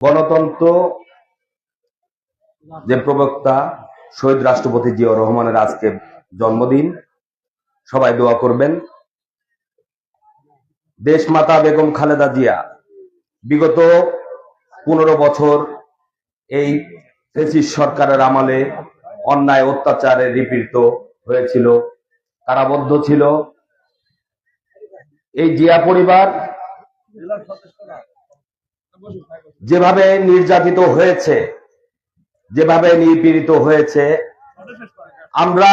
গণতন্ত্র যে প্রবক্তা শহীদ রাষ্ট্রপতি জিয়াউর রহমানের আজকে জন্মদিন। সবাই দোয়া করবেন। দেশমাতা বেগম খালেদা জিয়া বিগত 15 বছর এই ফ্যাসিস্ট সরকারের আমলে অন্যায় অত্যাচারে নিপীড়িত হয়েছিল, কারাবদ্ধ ছিল। এই জিয়া পরিবার যেভাবে নির্যাতিত হয়েছে, যেভাবে নিপীড়িত হয়েছে, আমরা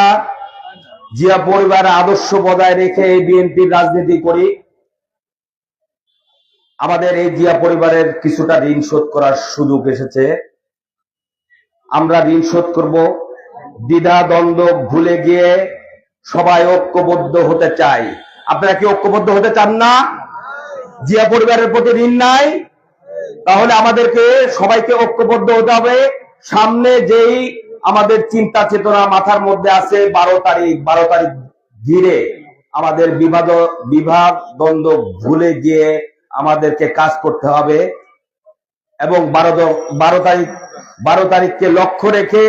জিয়া পরিবারের আদর্শ বজায় রেখে এই বিএনপির রাজনীতি করি। আমাদের এই জিয়া পরিবারের কিছুটা ঋণ শোধ করার সুযোগ এসেছে। আমরা ঋণ শোধ করব। দ্বিধা দ্বন্দ্ব ভুলে গিয়ে সবাই ঐক্যবদ্ধ হতে চাই। আপনারা কি ঐক্যবদ্ধ হতে চান না? জিয়া পরিবারের প্রতি ঋণ নাই? তাহলে আমাদেরকে সবাইকে ঐক্যবদ্ধ হতে হবে। সামনে যেই আমাদের চিন্তা চেতনা মাথার মধ্যে আছে 12 তারিখ ঘিরে আমাদের বিভাগ দ্বন্দ্ব ভুলে গিয়ে আমাদেরকে কাজ করতে হবে এবং 12 তারিখকে লক্ষ্য রেখে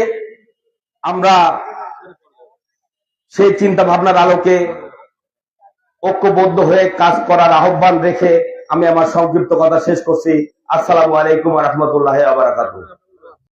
আমরা সেই চিন্তা ভাবনার আলোকে ঐক্যবদ্ধ হয়ে কাজ করার আহ্বান রেখে আমি আমার সংক্ষিপ্ত কথা শেষ করছি। আসসালামু আলাইকুম ওয়া রাহমাতুল্লাহি ওয়া বারাকাতুহু।